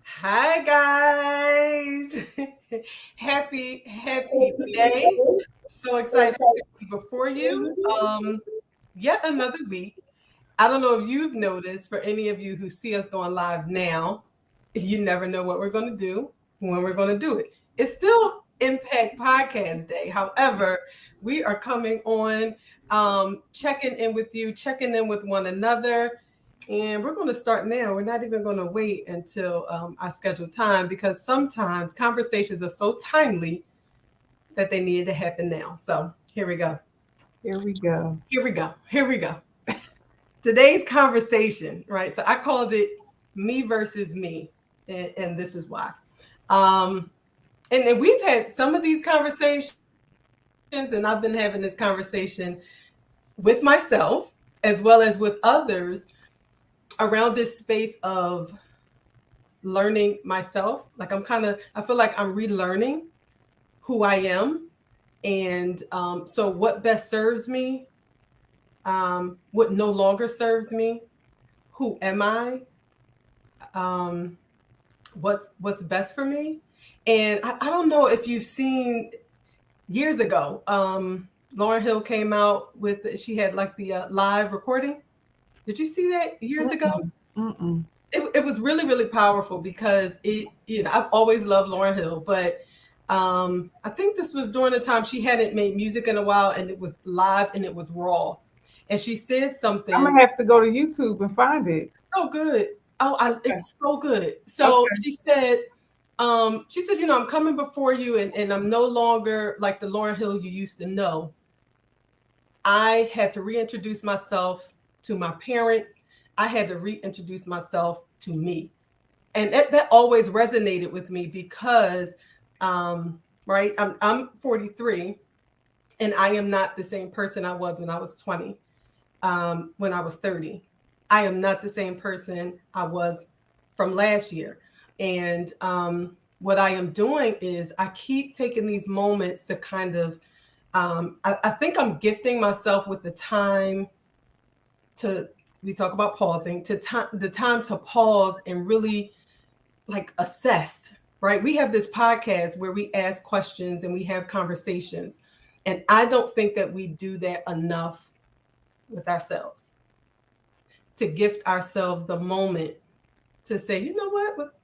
Hi guys. happy day. So excited to be before you. Yet another week. I don't know if you've noticed, for any of you who see us going live now, you never know what we're going to do, when we're going to do it. It's still Impact Podcast Day. However, we are coming on, checking in with you, checking in with one another. And we're going to start now. We're not even going to wait until our scheduled time, because sometimes conversations are so timely that they needed to happen now. So here we go. Here we go. Here we go. Here we go. Today's conversation, right? So I called it me versus me, and this is why. Um, and we've had some of these conversations, and I've been having this conversation with myself as well as with others around this space of learning myself. Like I feel like I'm relearning who I am, and so what best serves me, what no longer serves me, who am I, um, what's best for me. And I don't know if you've seen, years ago, Lauren Hill came out with, she had like the live recording. Did you see that years ago? Mm-mm. Mm-mm. It was really, really powerful, because I've always loved Lauren Hill, but I think this was during the time she hadn't made music in a while, and it was live and it was raw. And she said I'm something gonna have to go to YouTube and find it. so good. Oh, Okay. it's so good. So Okay. she said, I'm coming before you, and I'm no longer like the Lauren Hill you used to know. I had to reintroduce myself to my parents. I had to reintroduce myself to me. And that always resonated with me, because, right, I'm 43, and I am not the same person I was when I was 20, when I was 30. I am not the same person I was from last year. And what I am doing is I keep taking these moments to kind of, I think I'm gifting myself with the time to, we talk about pausing, the time to pause and really like assess, right? We have this podcast where we ask questions and we have conversations. And I don't think that we do that enough with ourselves, to gift ourselves the moment to say, you know what?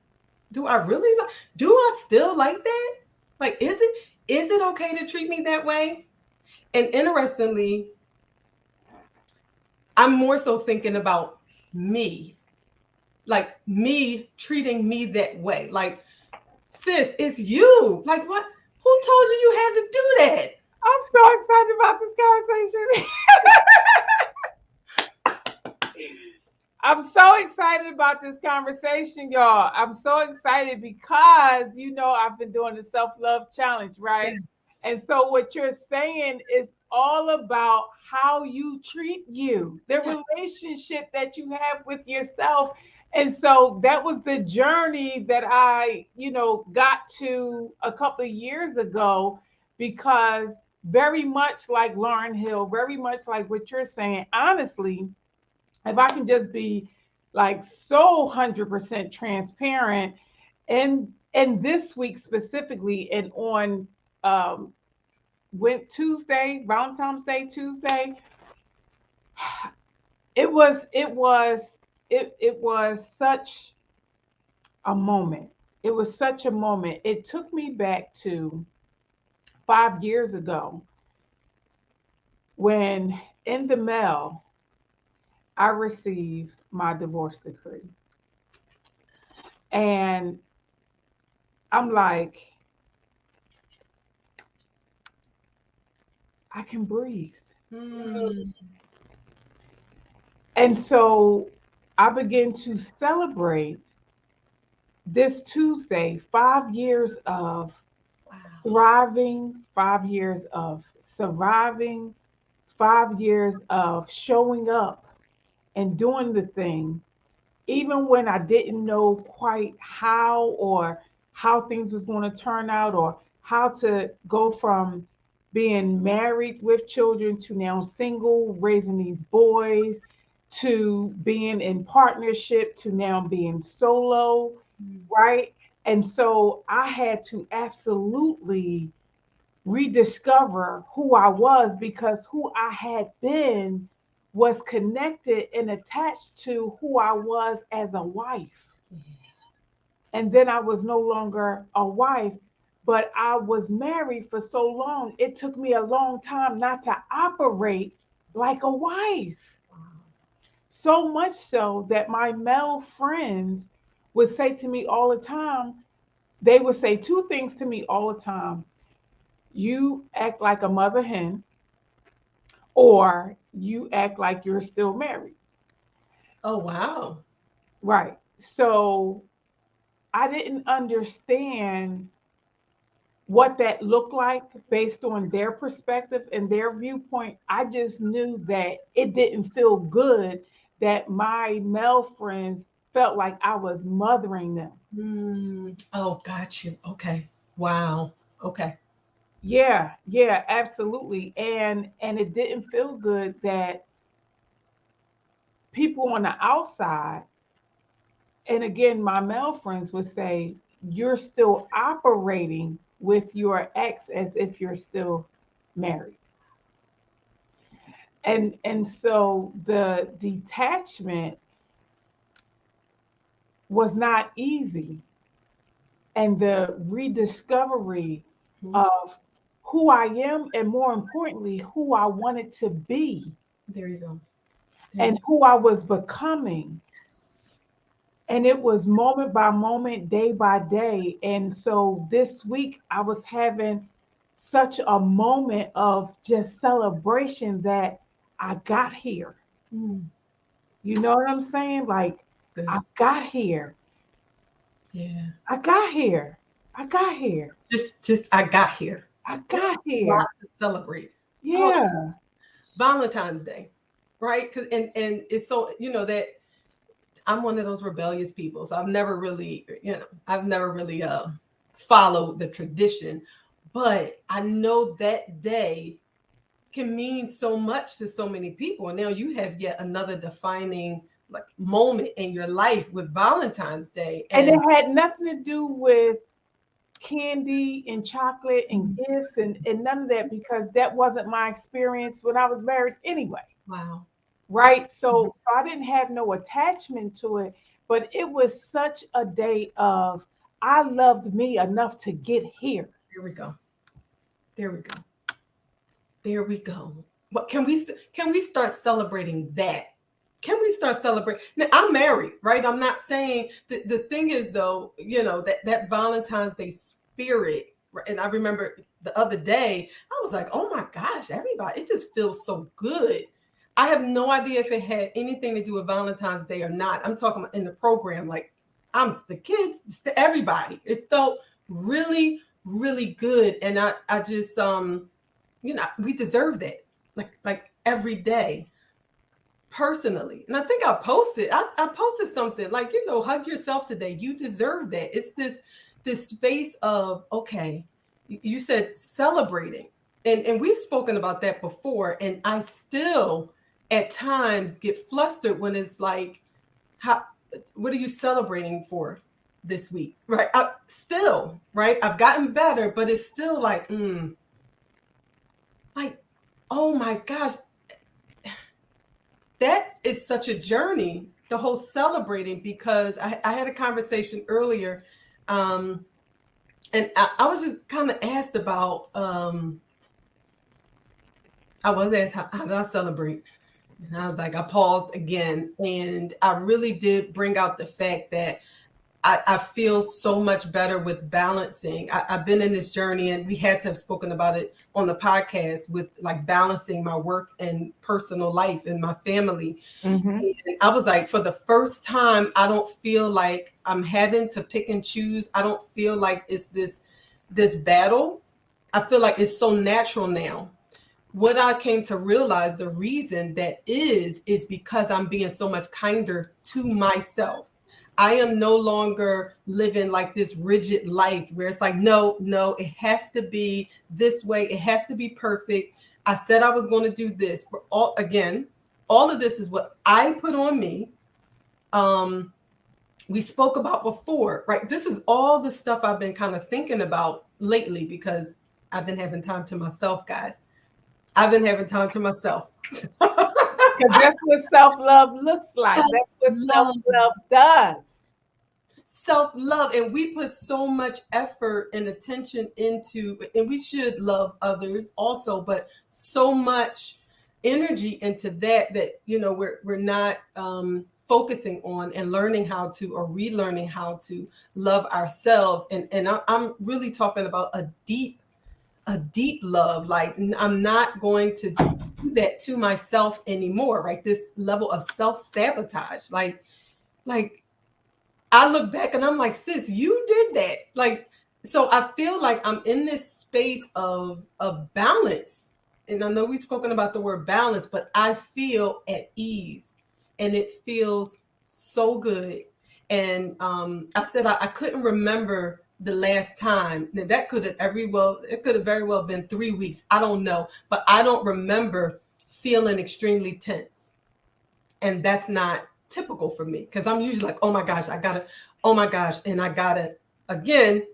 Do I really like, do I still like that? Like, is it okay to treat me that way? And interestingly, I'm more so thinking about me, like me treating me that way. Like, sis, it's you. Like, what? Who told you had to do that? I'm so excited about this conversation. I'm so excited about this conversation, y'all. I'm so excited because I've been doing the self-love challenge, right? Yes. And so what you're saying is all about how you treat you, the Yeah. relationship that you have with yourself. And so that was the journey that I got to a couple of years ago, because very much like Lauren Hill, very much like what you're saying, honestly, if I can just be like so 100% transparent, and this week specifically, and on um went Tuesday, Valentine's Day Tuesday, it was such a moment. It was such a moment. It took me back to 5 years ago, when in the mail I received my divorce decree. And I'm like, I can breathe. Hmm. And so I began to celebrate this Tuesday 5 years of Wow. thriving, 5 years of surviving, 5 years of showing up and doing the thing, even when I didn't know quite how, or how things was going to turn out, or how to go from being married with children to now single, raising these boys, to being in partnership to now being solo. right? And so I had to absolutely rediscover who I was, because who I had been was connected and attached to who I was as a wife. And then I was no longer a wife, but I was married for so long. It took me a long time not to operate like a wife. So much so that my male friends would say to me all the time, they would say two things to me all the time: you act like a mother hen, or you act like you're still married. Oh, wow. Right. So I didn't understand what that looked like based on their perspective and their viewpoint. I just knew that it didn't feel good that my male friends felt like I was mothering them. Oh, got you. Okay. Wow. Okay. Yeah, yeah, absolutely. And it didn't feel good that people on the outside, and again, my male friends would say, you're still operating with your ex as if you're still married. And so the detachment was not easy, and the rediscovery Mhm. of who I am, and more importantly who I wanted to be There you go. There and you who I was becoming. go. And it was moment by moment, day by day. And so this week I was having such a moment of just celebration that I got here. Mm, You know what I'm saying? Like, it's good. I got here. Yeah. I got here. I got here. I got here. I That's got a lot here. to celebrate. Oh, Yeah. Valentine's Day, right? Because and it's so that I'm one of those rebellious people, so I've never really followed the tradition, but I know that day can mean so much to so many people. And now you have yet another defining like moment in your life with Valentine's Day, And it and had nothing to do with candy and chocolate and gifts and none of that, because that wasn't my experience when I was married anyway. wow. Right. So I didn't have no attachment to it, but it was such a day of, I loved me enough to get here. There we go. There we go. There we go. What can we start celebrating that? Can we start celebrating? Now, I'm married, right? I'm not saying the thing is though, that Valentine's Day spirit, right? And I remember the other day, I was like, oh my gosh, everybody, it just feels so good. I have no idea if it had anything to do with Valentine's Day or not. I'm talking about in the program, like I'm the kids, everybody. It felt really, really good. And I just we deserve that like every day personally. And I think I posted something like, hug yourself today. You deserve that. It's this space of, okay, you said celebrating. And we've spoken about that before. And I still at times get flustered when it's like, how what are you celebrating for this week? Right. Still, right. I've gotten better, but it's still like, oh my gosh, that is such a journey, the whole celebrating, because I had a conversation earlier, um, and I was just kind of asked about, I was asked, how did I celebrate? And I was like, I paused again, and I really did bring out the fact that I feel so much better with balancing. I've been in this journey, and we had to have spoken about it on the podcast with like balancing my work and personal life and my family. Hmm. And I was like, for the first time, I don't feel like I'm having to pick and choose. I don't feel like it's this battle. I feel like it's so natural now. What I came to realize, the reason that is because I'm being so much kinder to myself. I am no longer living like this rigid life where it's like, no, no, it has to be this way. It has to be perfect. I said I was going to do this. But all of this is what I put on me. Um, we spoke about before, right? This is all the stuff I've been kind of thinking about lately because I've been having time to myself, guys. I've been having time to myself. Because that's what self-love looks like. That's what Self-love. self-love does. Self-love, and we put so much effort and attention into, and we should love others also, but so much energy into that we're not focusing on and learning how to, or relearning how to love ourselves. And I'm really talking about a deep love. Like, I'm not going to do that to myself anymore, right? This level of self-sabotage, like I look back and I'm like, sis, you did that. Like, so I feel like I'm in this space of balance. And I know we've spoken about the word balance, but I feel at ease and it feels so good. And I said I couldn't remember the last time. Now, that could have it could have very well been 3 weeks. I don't know, but I don't remember feeling extremely tense. And that's not typical for me because I'm usually like, oh my gosh, oh my gosh, and I gotta, again,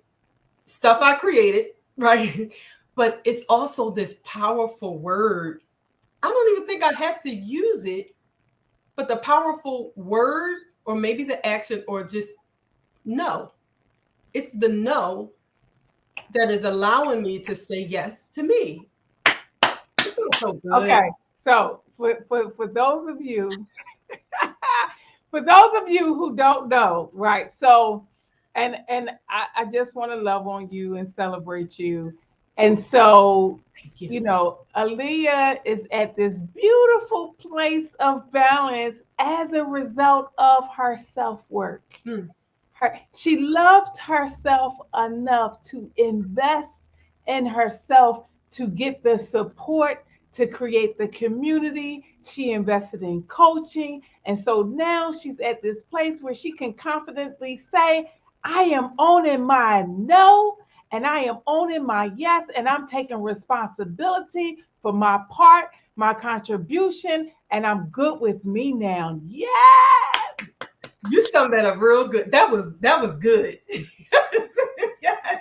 stuff I created, right? But it's also this powerful word. I don't even think I have to use it, but the powerful word, or maybe the action, or just no. It's the no that is allowing me to say yes to me. It feels so good. Okay, so for those of you, for those of you who don't know, right? So, and I just want to love on you and celebrate you. And so, Thank you. Aaliyah is at this beautiful place of balance as a result of her self-work. She loved herself enough to invest in herself to get the support to create the community. She invested in coaching. And so now she's at this place where she can confidently say, I am owning my no, and I am owning my yes, and I'm taking responsibility for my part, my contribution, and I'm good with me now. Yes. You summed that up real good. That was good. Yes.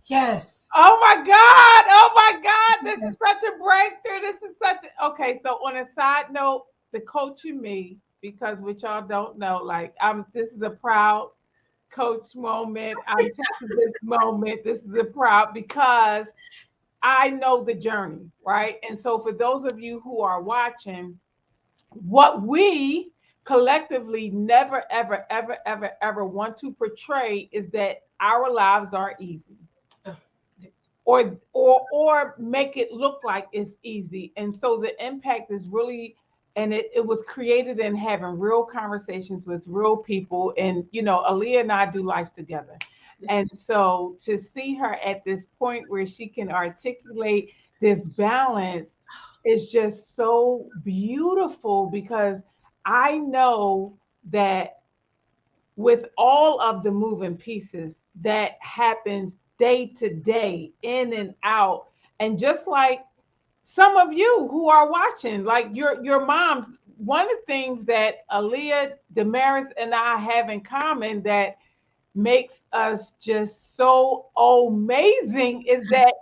Yes. Oh my God. Oh my God. This is such a breakthrough. This is such a, okay. So on a side note, the coaching me, because what y'all don't know, like this is a proud coach moment. I'm taking this moment. This is a proud because I know the journey, right? And so for those of you who are watching, what we collectively never, ever, ever, ever, ever want to portray is that our lives are easy. Or make it look like it's easy. And so the impact is really, and it was created in having real conversations with real people. And Aaliyah and I do life together. Yes. And so to see her at this point where she can articulate this balance is just so beautiful, because I know that with all of the moving pieces that happens day to day, in and out, and just like some of you who are watching, like your moms, one of the things that Aaliyah, Damaris, and I have in common that makes us just so amazing is that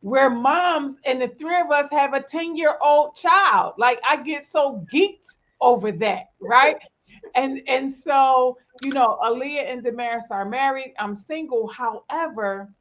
we're moms, and the three of us have a 10-year-old child. Like, I get so geeked over that, right? And so, Aaliyah and Damaris are married. I'm single. However,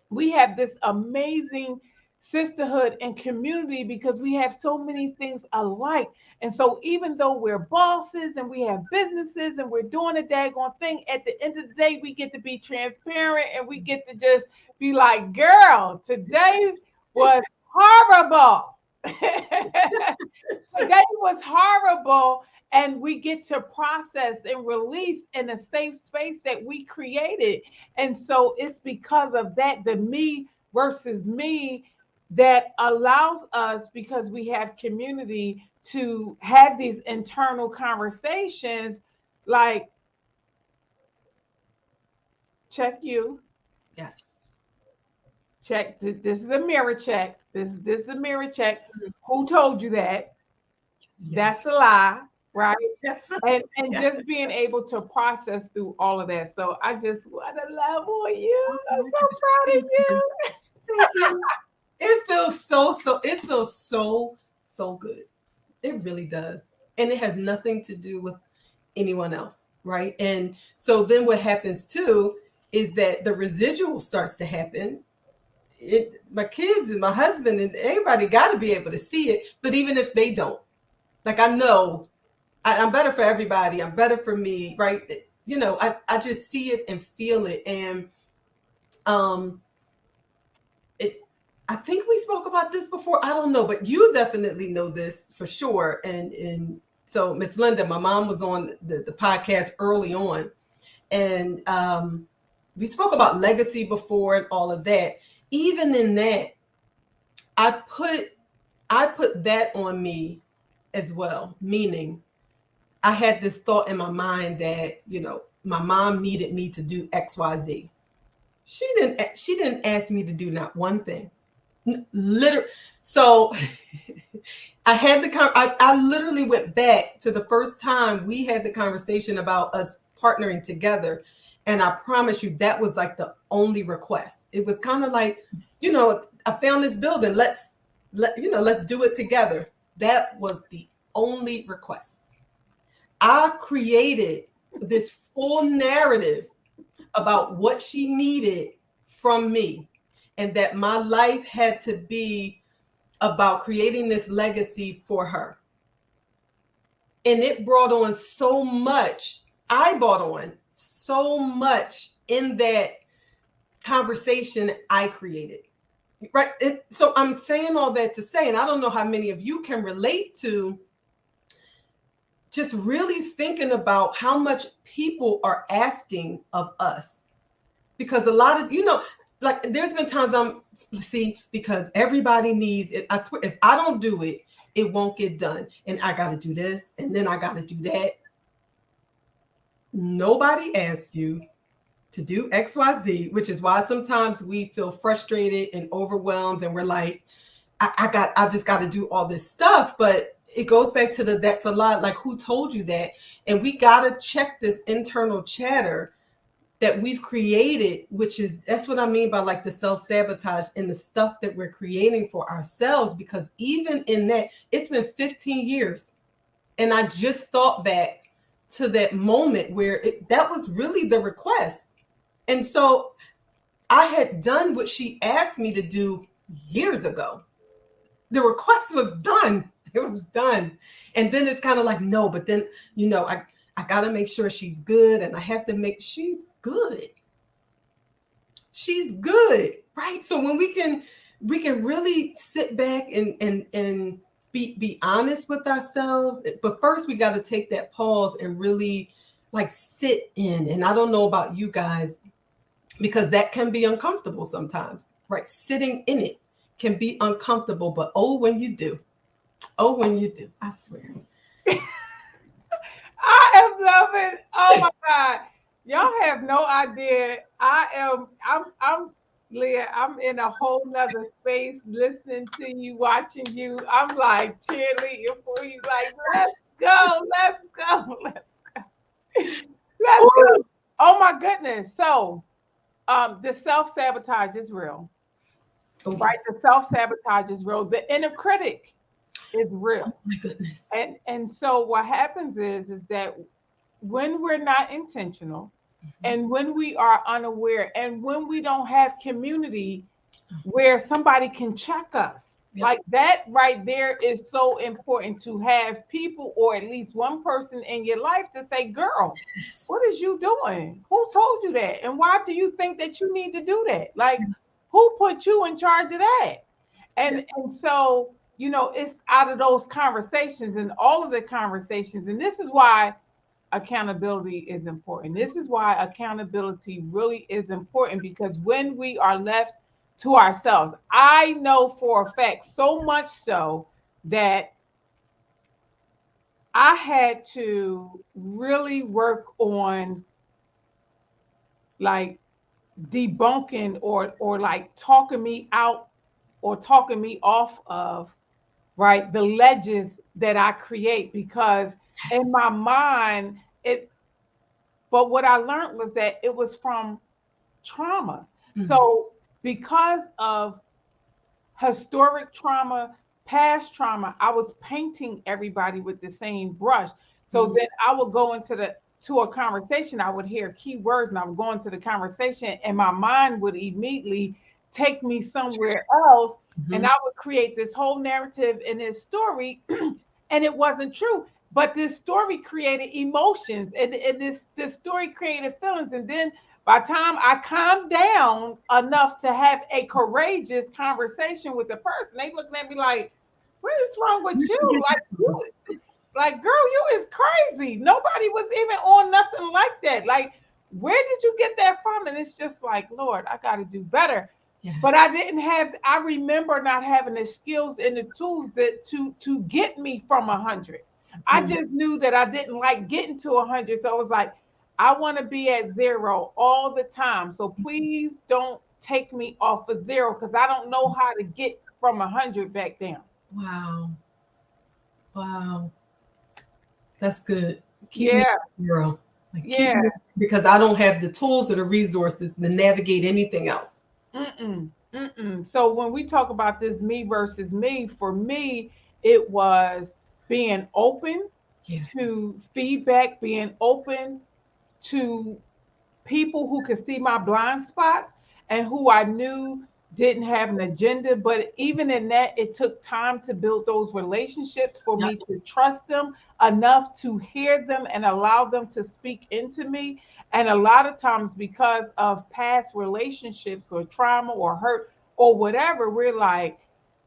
we have this amazing sisterhood and community because we have so many things alike. And so even though we're bosses and we have businesses and we're doing a daggone thing, at the end of the day, we get to be transparent and we get to just be like, girl, today was horrible. Today was horrible. And we get to process and release in a safe space that we created. And so it's because of that, the me versus me, that allows us, because we have community, to have these internal conversations like, check you. Yes. Check. This is a mirror check. This is a mirror check. Who told you that? Yes. That's a lie. right? Yes. And Yes. just being able to process through all of that. So I just want to love on you. Oh I'm my so gosh. proud of Thank you. you. Thank you. It feels so good. It really does. And it has nothing to do with anyone else, right? And so then what happens too is that the residual starts to happen. My kids and my husband and everybody got to be able to see it. But even if they don't, like I know I'm better for everybody. I'm better for me, right? I just see it and feel it. And um, it, I think we spoke about this before. I don't know, but you definitely know this for sure. And so Miss Linda, my mom was on the podcast early on, and we spoke about legacy before and all of that. Even in that, I put that on me as well, meaning I had this thought in my mind that, my mom needed me to do XYZ. She didn't ask me to do not one thing. Literally. So I literally went back to the first time we had the conversation about us partnering together. And I promise you that was like the only request. It was kind of like, I found this building. Let's do it together. That was the only request. I created this full narrative about what she needed from me, and that my life had to be about creating this legacy for her. And it brought on so much. I brought on so much in that conversation I created. Right. So I'm saying all that to say, and I don't know how many of you can relate to just really thinking about how much people are asking of us. Because a lot of, like there's been times because everybody needs it. I swear, if I don't do it, it won't get done. And I got to do this, and then I got to do that. Nobody asked you to do XYZ, which is why sometimes we feel frustrated and overwhelmed, and we're like, I just got to do all this stuff. But it goes back to that's a lot. Like, who told you that? And we got to check this internal chatter that we've created, that's what I mean by like the self-sabotage and the stuff that we're creating for ourselves. Because even in that, it's been 15 years. And I just thought back to that moment where that was really the request. And so I had done what she asked me to do years ago. The request was done. It was done. And then it's kind of like, no, but then, I got to make sure she's good, and I have to make she's good. She's good, right? So when we can really sit back and be honest with ourselves. But first we got to take that pause and really like sit in. And I don't know about you guys, because that can be uncomfortable sometimes, right? Sitting in it can be uncomfortable, but when you do, I swear. I am loving. Oh my God. Y'all have no idea. I'm Leah, I'm in a whole nother space listening to you, watching you. I'm like cheerleading for you, like, let's go, let's go, let's go. Let's go. Oh my goodness. So the self-sabotage is real. Right? The self-sabotage is real. The inner critic is real. Oh my goodness. And so what happens is that when we're not intentional, and when we are unaware, and when we don't have community where somebody can check us, like that right there is so important, to have people, or at least one person in your life, to say, girl, what is you doing? Who told you that? And why do you think that you need to do that? Like, who put you in charge of that? And so, it's out of those conversations, and all of the conversations. And this is why accountability is important. This is why accountability really is important, because when we are left to ourselves, I know for a fact, so much so that I had to really work on like debunking or like talking me out or talking me off of, right, the ledges that I create. Because in my mind, but what I learned was that it was from trauma. So because of historic trauma, past trauma, I was painting everybody with the same brush. So then I would go to a conversation, I would hear keywords and I would go into the conversation and my mind would immediately take me somewhere else. And I would create this whole narrative in this story and it wasn't true. But this story created emotions and this story created feelings. And then by the time I calmed down enough to have a courageous conversation with the person, they looking at me like, what is wrong with you? Like, girl, you is crazy. Nobody was even on nothing like that. Like, where did you get that from? And it's just like, Lord, I got to do better. Yes. But I remember not having the skills and the tools to get me from 100. I just knew that I didn't like getting to 100. So I was like, I want to be at 0 all the time. So please don't take me off of 0 because I don't know how to get from 100 back down. Wow. That's good. Keep me at 0. Because I don't have the tools or the resources to navigate anything else. So when we talk about this me versus me, for me, it was being open to feedback, being open to people who could see my blind spots and who I knew didn't have an agenda. But even in that, it took time to build those relationships for me to trust them enough to hear them and allow them to speak into me. And a lot of times because of past relationships or trauma or hurt or whatever, we're like,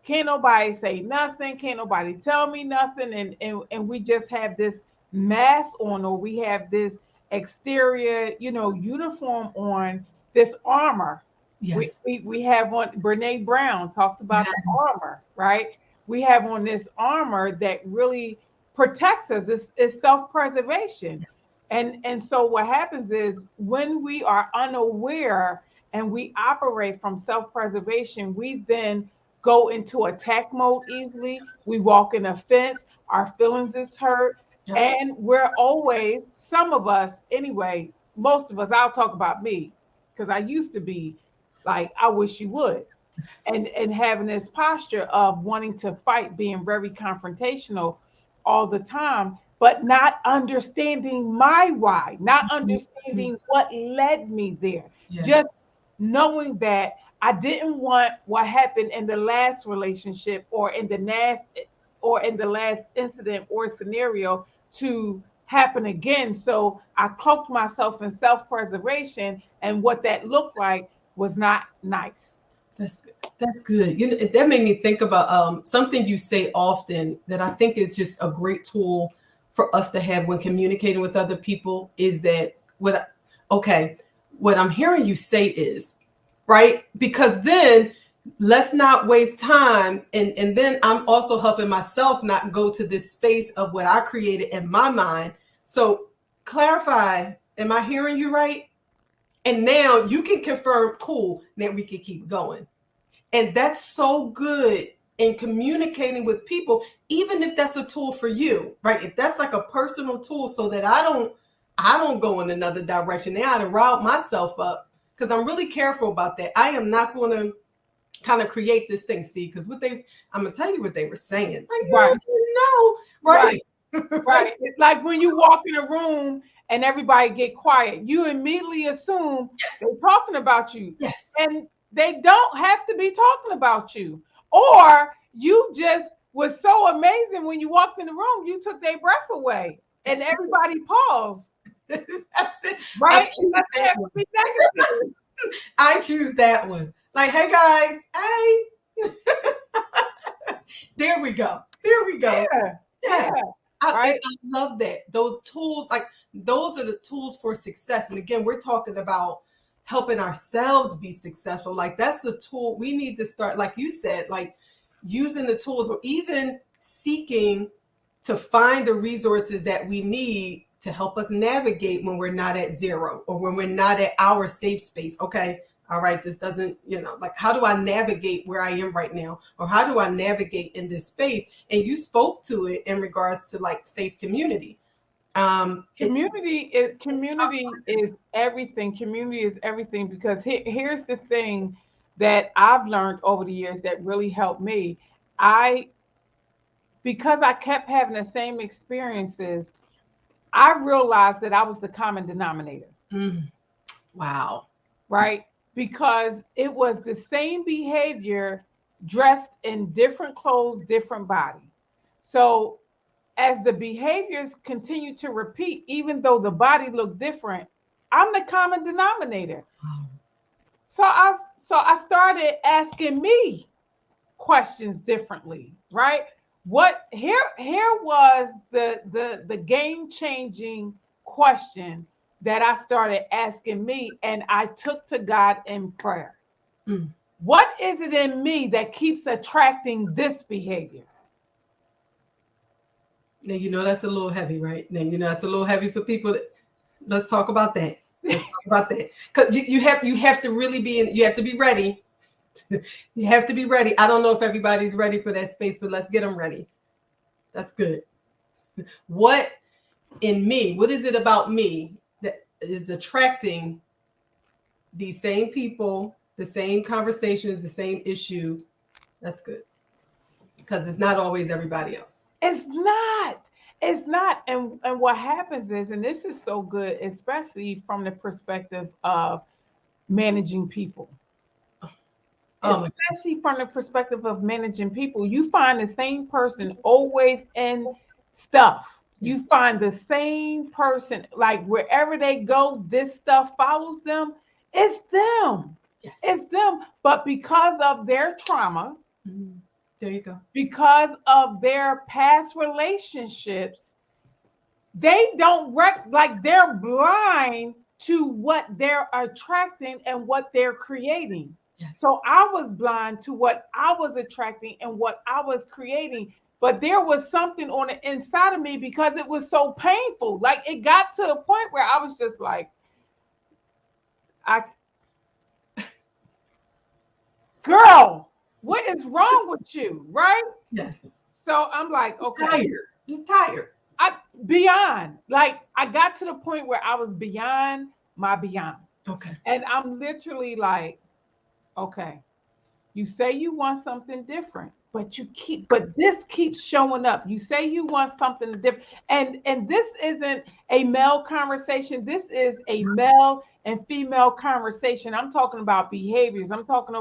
can't nobody say nothing, can't nobody tell me nothing. And we just have this mask on, or we have this exterior, uniform on, this armor. Yes. We have on, Brene Brown talks about the armor, right? We have on this armor that really protects us. It's self-preservation. And so what happens is when we are unaware and we operate from self-preservation, we then go into attack mode easily. We walk in offense, our feelings is hurt. And we're always, some of us anyway, most of us, I'll talk about me, because I used to be like, I wish you would. And having this posture of wanting to fight, being very confrontational all the time, but not understanding my why, not understanding what led me there. Just knowing that I didn't want what happened in the last relationship or in the last incident or scenario to happen again. So I cloaked myself in self-preservation, and what that looked like was not nice. That's good. That made me think about something you say often that I think is just a great tool for us to have when communicating with other people, is that what I'm hearing you say is, right? Because then let's not waste time. And then I'm also helping myself not go to this space of what I created in my mind. So clarify, am I hearing you right? And now you can confirm, cool, now we can keep going. And that's so good in communicating with people, even if that's a tool for you, right? If that's like a personal tool so that I don't go in another direction. Now I done riled myself up, because I'm really careful about that. I am not going to kind of create this thing, see, because I'm going to tell you what they were saying. Right. No, right. Right. It's like when you walk in a room and everybody get quiet, you immediately assume they're talking about you. Yes. And they don't have to be talking about you. Or you just was so amazing when you walked in the room, you took their breath away and everybody paused. That's it. Right? I choose that one. Like, hey guys, hey. There we go. Yeah. I love that. Those tools, like those are the tools for success. And again, we're talking about helping ourselves be successful. Like that's the tool we need to start, like you said, like using the tools, or even seeking to find the resources that we need to help us navigate when we're not at 0 or when we're not at our safe space. Okay, all right, this doesn't, like, how do I navigate where I am right now? Or how do I navigate in this space? And you spoke to it in regards to like safe community. Community is everything. Community is everything because here's the thing that I've learned over the years that really helped me. I Because I kept having the same experiences, I realized that I was the common denominator, Mm, wow. right? Because it was the same behavior dressed in different clothes, different body. So as the behaviors continue to repeat, even though the body looked different, I'm the common denominator. Wow. So I started asking me questions differently, right? What here was the game changing question that I started asking me, and I took to God in prayer. Mm. What is it in me that keeps attracting this behavior? Now, that's a little heavy, right? Now, that's a little heavy for people. Let's talk about that. Let's talk about that. Because you have to really you have to be ready. You have to be ready. I don't know if everybody's ready for that space, but let's get them ready. That's good. What what is it about me that is attracting these same people, the same conversations, the same issue? That's good. Because it's not always everybody else. It's not. It's not. And what happens is, and this is so good, especially from the perspective of managing people. Oh, Especially from the perspective of managing people, you find the same person always in stuff. You yes. find the same person, like wherever they go, this stuff follows them. It's them. Yes. It's them. But because of their trauma, Mhm. There you go. because of their past relationships, they don't like they're blind to what they're attracting and what they're creating. Yes. So I was blind to what I was attracting and what I was creating. But there was something on the inside of me because it was so painful. Like it got to a point where I was just like, I girl, what is wrong with you? Right? Yes. So I'm like, okay. Tired. Just tired. Beyond. Like I got to the point where I was beyond my beyond. Okay. And I'm literally like, okay, you say you want something different, but this keeps showing up. You say you want something different. And this isn't a male conversation. This is a male and female conversation. I'm talking about behaviors. I'm talking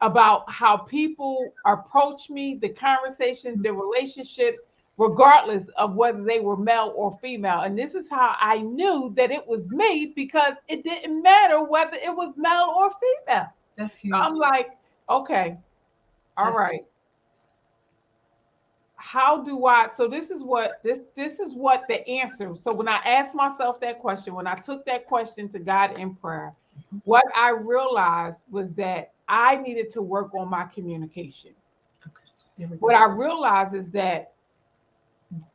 about how people approach me, the conversations, the relationships, regardless of whether they were male or female. And this is how I knew that it was me because it didn't matter whether it was male or female. That's huge. I'm like, okay, all That's right. huge. How do I? So this is what the answer. So when I asked myself that question, when I took that question to God in prayer, what I realized was that I needed to work on my communication. Okay. There we go. What I realized is that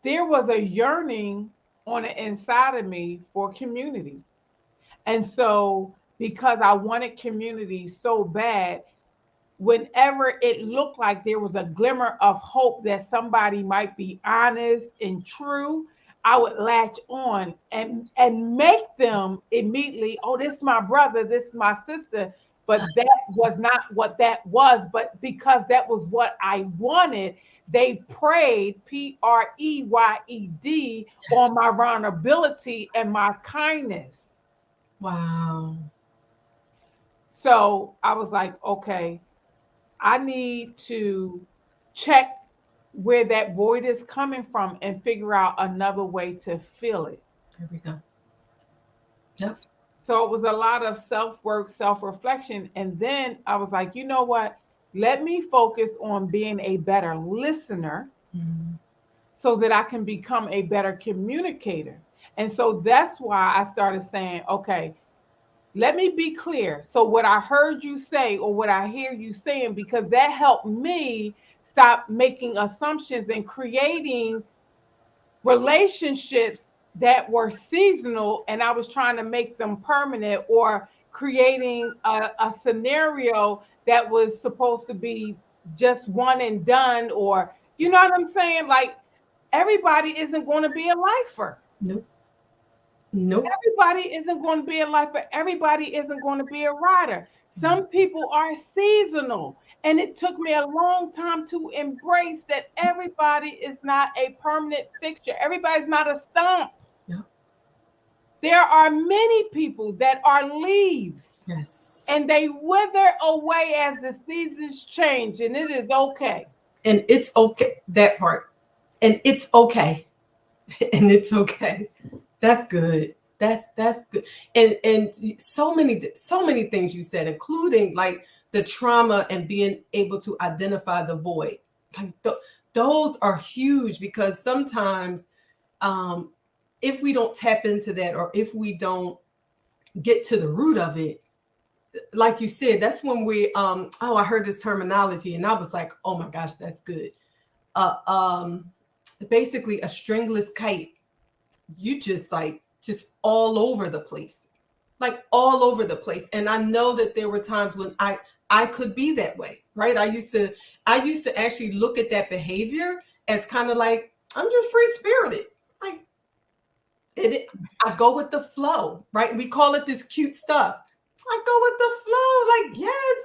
there was a yearning on the inside of me for community. And so, because I wanted community so bad, whenever it looked like there was a glimmer of hope that somebody might be honest and true, I would latch on and make them immediately, oh, this is my brother, this is my sister. But that was not what that was. But because that was what I wanted, they preyed, PREYED, on my vulnerability and my kindness. Wow. So I was like, okay, I need to check where that void is coming from and figure out another way to fill it. There we go. Yep. So it was a lot of self work, self reflection. And then I was like, you know what? Let me focus on being a better listener Mhm. so that I can become a better communicator. And so that's why I started saying, okay, let me be clear. So what I heard you say or what I hear you saying, because that helped me stop making assumptions and creating relationships that were seasonal and I was trying to make them permanent, or creating a scenario that was supposed to be just one and done, or you know what I'm saying? Like everybody isn't going to be a lifer. Nope. Nope. Everybody isn't going to be a lifer. Everybody isn't going to be a rider. Some people are seasonal. And it took me a long time to embrace that everybody is not a permanent fixture. Everybody's not a stump. Yep. There are many people that are leaves. Yes. And they wither away as the seasons change. And it is okay. And it's okay. That part. And it's okay. And it's okay. That's good. That's good. And so many things you said, including like the trauma and being able to identify the void. Like those are huge, because sometimes if we don't tap into that, or if we don't get to the root of it, like you said, that's when we I heard this terminology and I was like, oh my gosh, that's good. Basically a stringless kite. You just all over the place, like all over the place. And I know that there were times when I could be that way, right? I used to actually look at that behavior as kind of like, I'm just free spirited. Like I go with the flow, right? We call it this cute stuff. I go with the flow, like, yes.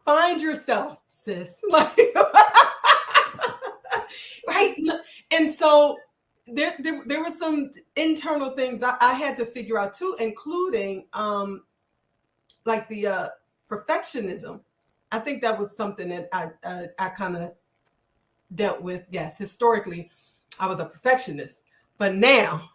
Find yourself, sis. Like, right? And so there were some internal things I had to figure out too, including like the perfectionism. I think that was something that I kind of dealt with. Yes, historically, I was a perfectionist, but now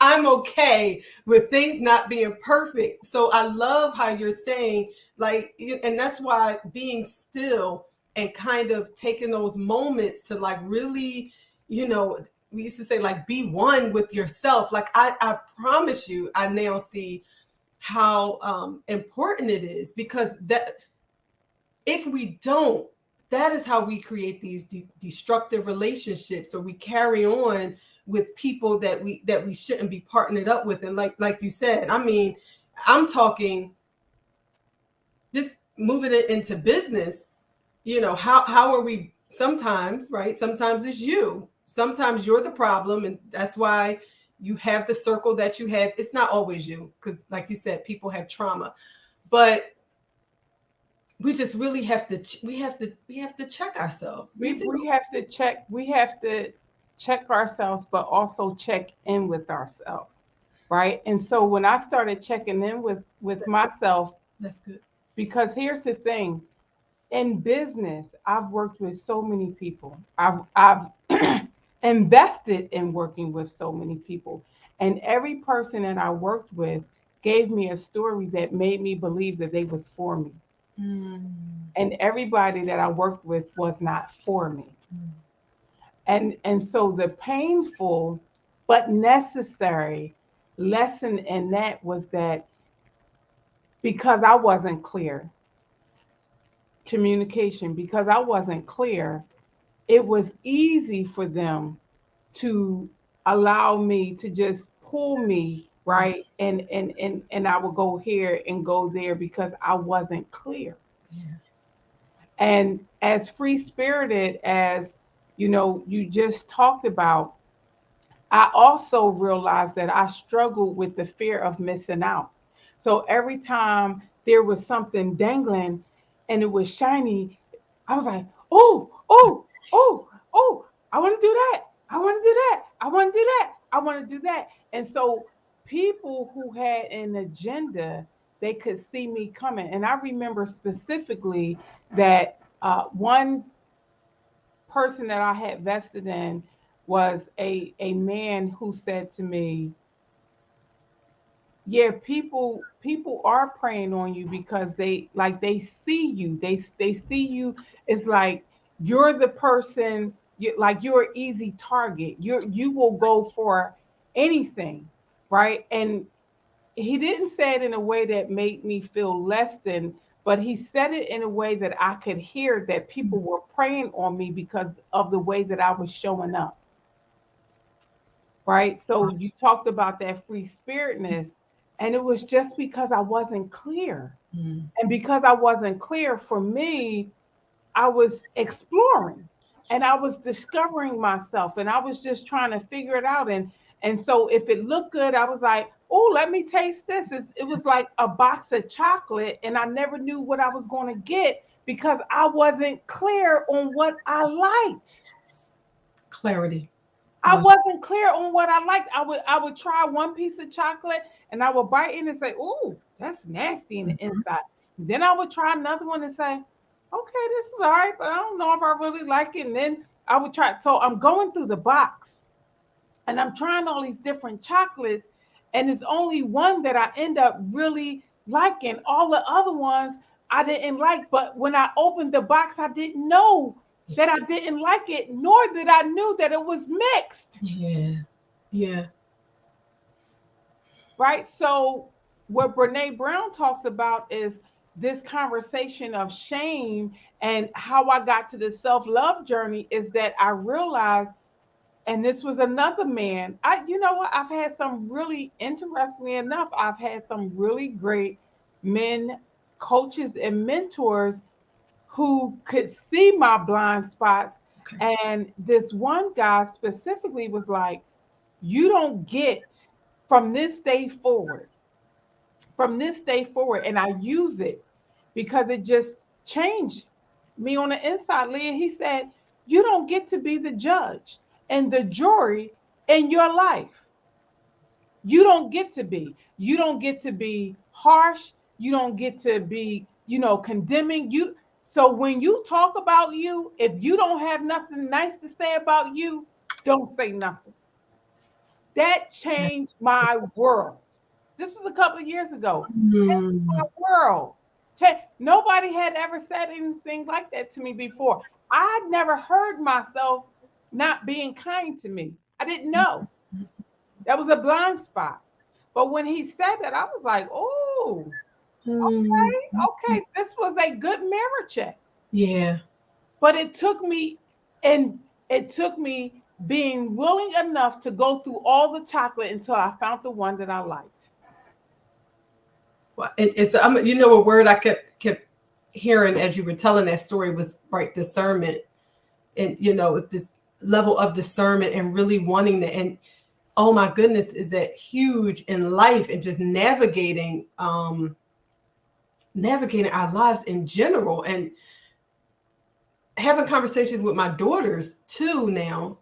I'm okay with things not being perfect. So I love how you're saying, like, and that's why being still and kind of taking those moments to like really, we used to say like be one with yourself. Like I promise you, I now see how important it is, because that if we don't, that is how we create these destructive relationships, or we carry on with people that we shouldn't be partnered up with. And like you said, I mean, I'm talking just moving it into business. How are we sometimes, right? Sometimes it's you. Sometimes you're the problem, and that's why you have the circle that you have. It's not always you, because like you said, people have trauma, but we just really have to check ourselves. We have to check ourselves, but also check in with ourselves, right? And so when I started checking in with myself, That's good. because here's the thing, in business, I've worked with so many people. I've invested in working with so many people, and every person that I worked with gave me a story that made me believe that they was for me. And everybody that I worked with was not for me. And so the painful but necessary lesson in that was that because I wasn't clear, communication, because I wasn't clear, it was easy for them to allow me to just pull me, right? And I would go here and go there because I wasn't clear. Yeah. And as free spirited as you just talked about, I also realized that I struggled with the fear of missing out. So every time there was something dangling and it was shiny, I was like, oh, oh, oh, oh, I want to do that. I want to do that. I want to do that. I want to do that. And so people who had an agenda, they could see me coming. And I remember specifically that one person that I had vested in was a man who said to me, yeah, people are preying on you because they see you. They see you. It's like you're the person, like you're an easy target. You will go for anything, right? And he didn't say it in a way that made me feel less than, but he said it in a way that I could hear that people were preying on me because of the way that I was showing up. Right. So you talked about that free spiritness, and it was just because I wasn't clear. And because I wasn't clear, for me, I was exploring. and I was discovering myself, and I was just trying to figure it out. And so if it looked good, I was like, oh, let me taste this. It was like a box of chocolate, and I never knew what I was going to get because I wasn't clear on what I liked. Clarity. I wasn't clear on what I liked. I would try one piece of chocolate and I would bite in and say, "Oh, that's nasty in the inside." Then I would try another one and say, "Okay, this is all right, but I don't know if I really like it." And then I would try. So I'm going through the box and I'm trying all these different chocolates, and it's only one that I end up really liking. All the other ones I didn't like, but when I opened the box, I didn't know that I didn't like it, nor did I knew that it was mixed. Yeah. Yeah. Right? So what Brene Brown talks about is this conversation of shame, and how I got to the self-love journey is that I realized, and this was another man. You know what? I've had some really, interestingly enough, I've had some really great men, coaches, and mentors who could see my blind spots. Okay. And this one guy specifically was like, you don't get from this day forward, from this day forward. And I use it because it just changed me on the inside, Leah. He said, you don't get to be the judge and the jury in your life. You don't get to be. You don't get to be harsh. You don't get to be, condemning you. So when you talk about you, if you don't have nothing nice to say about you, don't say nothing. That Yes. changed my world. This was a couple of years ago. Changed my Mm. world. Nobody had ever said anything like that to me before. I'd never heard myself not being kind to me. I didn't know. That was a blind spot. But when he said that, I was like, oh, Mm. okay, okay. This was a good mirror check. Yeah. But it took me being willing enough to go through all the chocolate until I found the one that I liked. Well, it's you know, a word I kept hearing as you were telling that story was right, discernment. And it's this level of discernment and really wanting to, and oh my goodness, is that huge in life, and just navigating our lives in general, and having conversations with my daughters too now.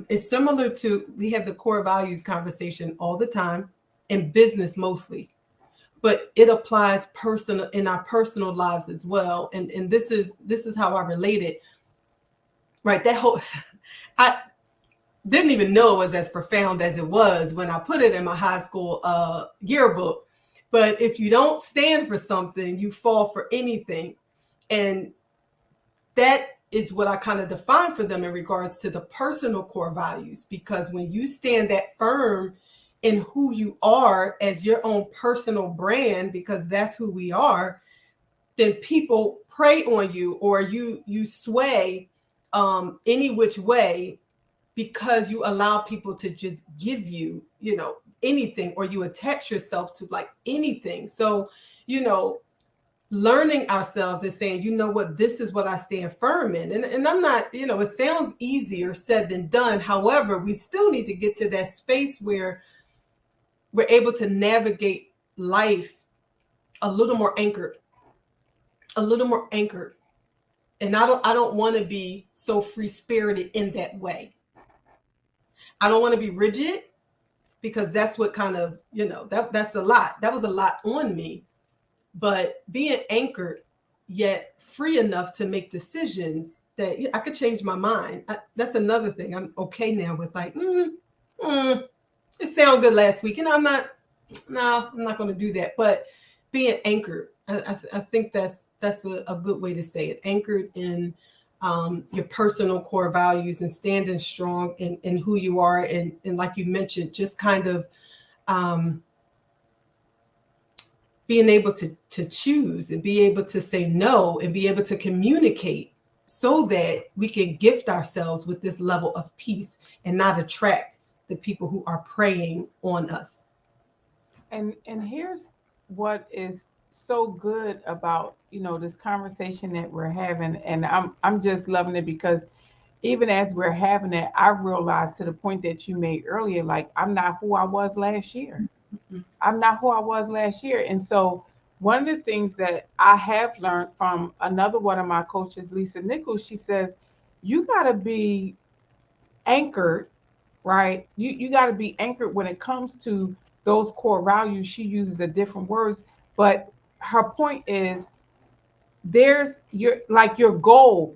It's similar to, we have the core values conversation all the time in business mostly, but it applies personal in our personal lives as well. And this is how I relate it. Right. That whole I didn't even know it was as profound as it was when I put it in my high school yearbook. But if you don't stand for something, you fall for anything. And that is what I kind of define for them in regards to the personal core values. Because when you stand that firm in who you are as your own personal brand, because that's who we are, then people prey on you, or you sway any which way, because you allow people to just give you, anything, or you attach yourself to like anything. So, learning ourselves and saying, you know what, this is what I stand firm in. And I'm not, it sounds easier said than done. However, we still need to get to that space where we're able to navigate life a little more anchored, a little more anchored. And I don't want to be so free spirited in that way. I don't want to be rigid, because that's what kind of, that's a lot. That was a lot on me. But being anchored, yet free enough to make decisions that I could change my mind. That's another thing. I'm okay now with like, it sounded good last week, and I'm not going to do that. But being anchored, I think that's a good way to say it. Anchored in your personal core values, and standing strong in who you are. And like you mentioned, just kind of being able to choose, and be able to say no, and be able to communicate, so that we can gift ourselves with this level of peace and not attract the people who are preying on us. And here's what is so good about this conversation that we're having, and I'm just loving it because even as we're having it, I realized to the point that you made earlier, like I'm not who I was last year. Mhm. I'm not who I was last year. And so one of the things that I have learned from another one of my coaches, Lisa Nichols, she says, you gotta be anchored, right? You got to be anchored when it comes to those core values. She uses a different words, but her point is there's your like your goal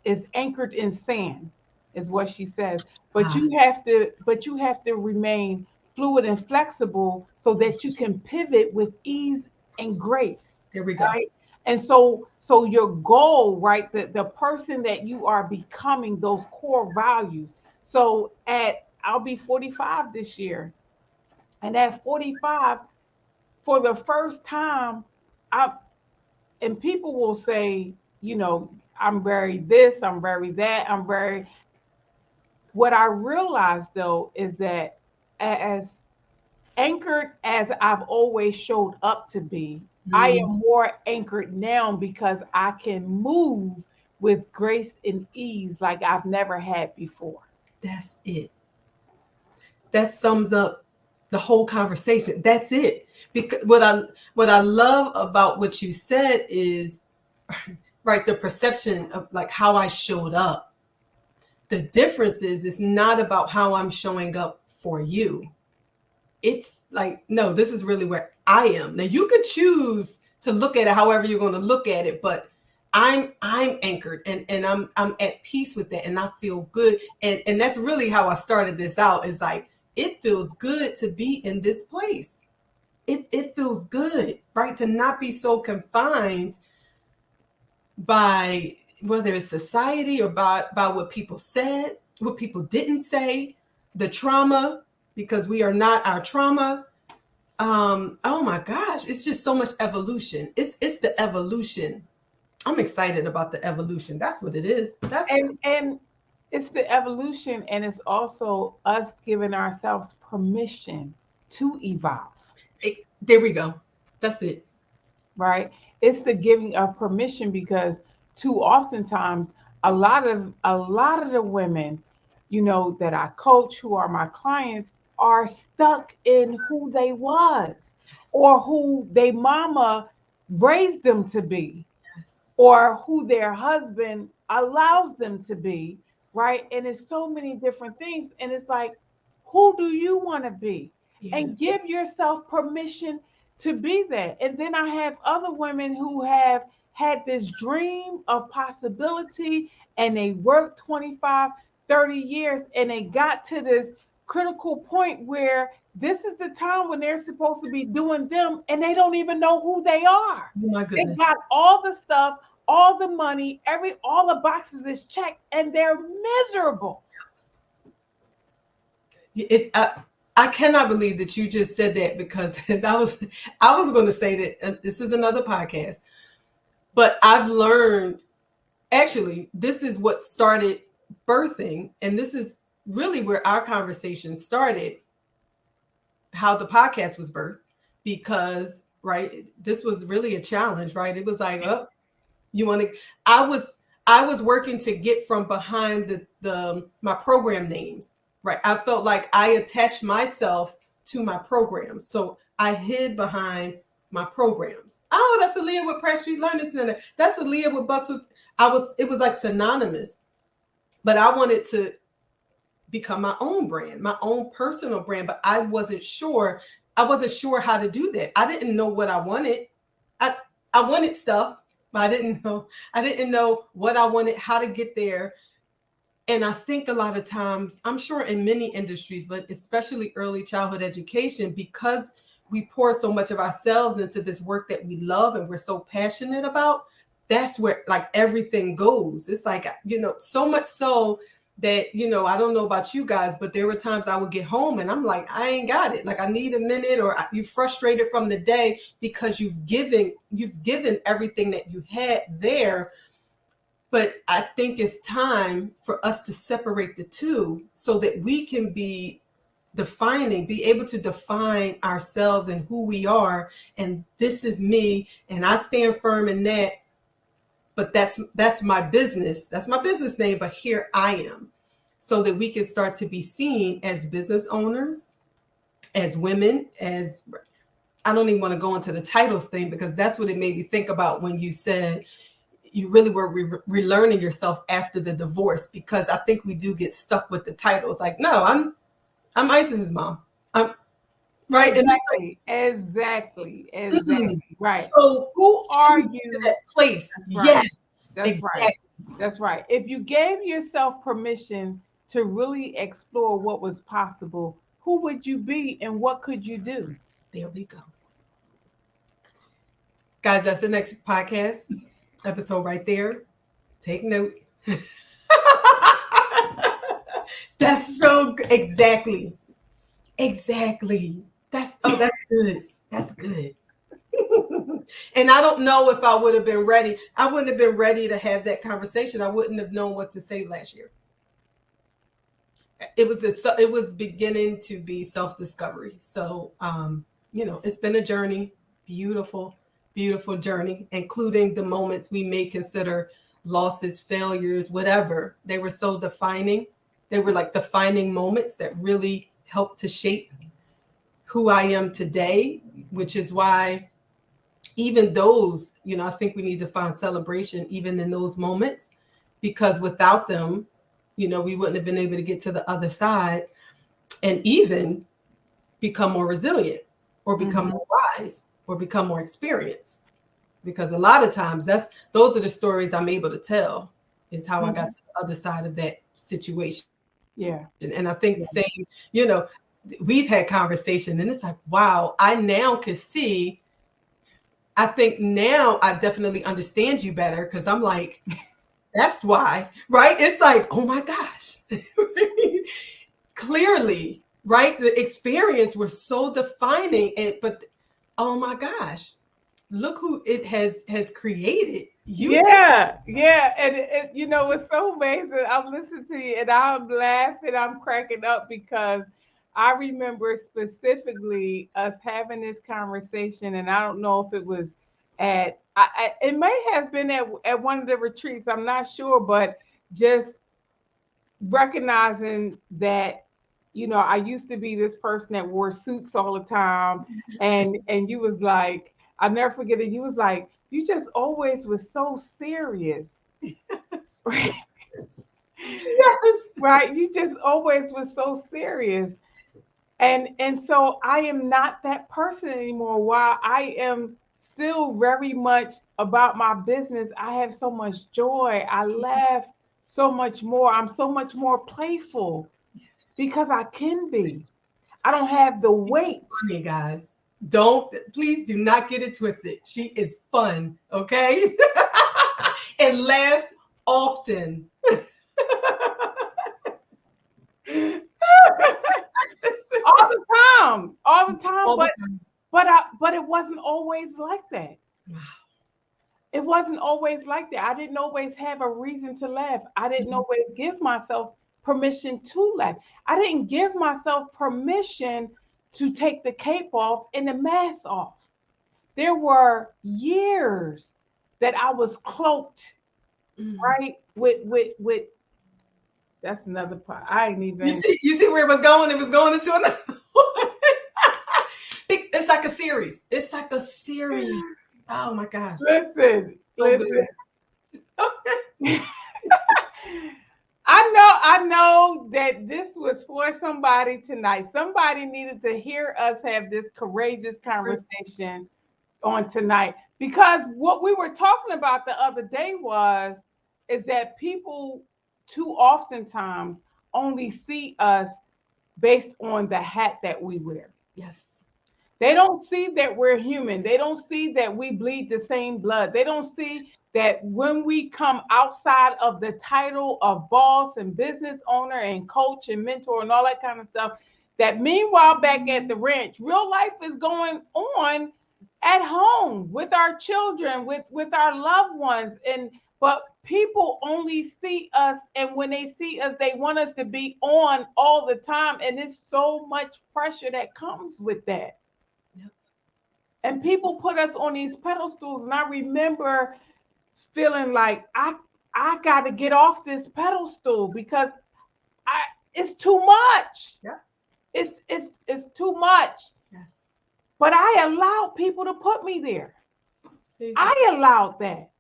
is anchored in sand, is what she says. But Ah, you have to remain fluid and flexible so that you can pivot with ease and grace, there we go. right? And so your goal, right, the person that you are becoming, those core values. So at I'll be 45 this year, and at 45, for the first time, I and people will say, I'm very this, I'm very that, I'm very. What I realized though is that as anchored as I've always showed up to be, I Mm, am more anchored now because I can move with grace and ease like I've never had before. that's it. That sums up the whole conversation. That's it. Because what I love about what you said is right, the perception of like how I showed up. The difference is it's not about how I'm showing up for you. It's like, no, this is really where I am. Now you could choose to look at it however you're going to look at it, but I'm anchored and I'm at peace with that and I feel good. And that's really how I started this out. Is like it feels good to be in this place. It feels good, right? To not be so confined by whether it's society or by what people said, what people didn't say, the trauma, because we are not our trauma. Oh my gosh, it's just so much evolution. It's the evolution. I'm excited about the evolution. That's what it is. And it's the evolution, and it's also us giving ourselves permission to evolve. There we go. That's it. Right? It's the giving of permission because too oftentimes a lot of the women, that I coach who are my clients are stuck in who they was or who they mama raised them to be Yes. or who their husband allows them to be, right? And it's so many different things. And it's like, who do you want to be? Yeah. And give yourself permission to be that. And then I have other women who have had this dream of possibility and they worked 25, 30 years and they got to this critical point where this is the time when they're supposed to be doing them and they don't even know who they are. Oh my They goodness. got all the stuff, all the money, all the boxes is checked, and they're miserable. It. I cannot believe that you just said that because I was going to say that this is another podcast, but I've learned actually this is what started birthing, and this is really where our conversation started. How the podcast was birthed, because right, this was really a challenge, right? It was like, oh, you want to I was working to get from behind the my program names, right? I felt like I attached myself to my programs, so I hid behind my programs. Oh, that's Aaliyah with Press Street Learning Center, that's Aaliyah with Bustle. It was like synonymous, but I wanted to become my own brand, my own personal brand, but I wasn't sure how to do that. I didn't know what I wanted. I I wanted stuff, but I didn't know what I wanted, how to get there. And I think a lot of times, I'm sure in many industries, but especially early childhood education, because we pour so much of ourselves into this work that we love and we're so passionate about, that's where like everything goes. It's like, so much so that, I don't know about you guys, but there were times I would get home and I'm like, I ain't got it. Like I need a minute, or you're frustrated from the day because you've given everything that you had there. But I think it's time for us to separate the two so that we can be able to define ourselves and who we are. And this is me, and I stand firm in that. but that's my business. That's my business name, but here I am. So that we can start to be seen as business owners, as women, as I don't even want to go into the titles thing, because that's what it made me think about when you said you really were relearning yourself after the divorce, because I think we do get stuck with the titles. Like, no, I'm Isis's mom. I'm right. Exactly. Exactly. Right. So Who are you? that place? That's right. Yes, That's exactly. right. That's right. If you gave yourself permission to really explore what was possible, who would you be and what could you do? There we go. Guys, that's the next podcast episode right there. Take note. That's so exactly. That's good. That's good. And I don't know if I would have been ready. I wouldn't have been ready to have that conversation. I wouldn't have known what to say last year. It was beginning to be self-discovery. So it's been a journey, beautiful, beautiful journey, including the moments we may consider losses, failures, whatever. They were so defining. They were like defining moments that really helped to shape who I am today, which is why even those, I think we need to find celebration even in those moments, because without them, we wouldn't have been able to get to the other side and even become more resilient or become more wise or become more experienced. Because a lot of times those are the stories I'm able to tell, is how I got to the other side of that situation. Yeah. And I think the same, we've had conversation and it's like, wow, I now can see. I think now I definitely understand you better, because I'm like, that's why, right? It's like, oh my gosh. Clearly, right? The experience was so defining, but oh my gosh, look who it has created. Yeah. And it's so amazing. I'm listening to you and I'm laughing, I'm cracking up, because I remember specifically us having this conversation, and I don't know if it was it may have been at one of the retreats, I'm not sure, but just recognizing that I used to be this person that wore suits all the time, and you was like, I'll never forget it. You was like, you just always was so serious, right? Yes. Right? You just always was so serious, and so I am not that person anymore. While I am still very much about my business, I have so much joy. I laugh so much more. I'm so much more playful because I can be. I don't have the weight. Funny, guys. Please do not get it twisted. She is fun, okay? And laughs often. All the time. But it wasn't always like that. Wow. It wasn't always like that. I didn't always have a reason to laugh. I didn't always give myself permission to laugh. I didn't give myself permission to take the cape off and the mask off. There were years that I was cloaked, right? With that's another part. I ain't even. You see where it was going? It was going into another one. It's like a series. It's like a series. Oh my gosh. Listen. I know that this was for somebody tonight. Somebody needed to hear us have this courageous conversation on tonight, because what we were talking about the other day is that people too oftentimes only see us based on the hat that we wear. Yes. They don't see that we're human. They don't see that we bleed the same blood. They don't see that when we come outside of the title of boss and business owner and coach and mentor and all that kind of stuff, that meanwhile back at the ranch, real life is going on at home with our children, with our loved ones. But people only see us, and when they see us, they want us to be on all the time. And there's so much pressure that comes with that. And people put us on these pedestals. And I remember feeling like I got to get off this pedestal because it's too much. Yeah. It's too much. Yes. But I allowed people to put me there. I allowed that.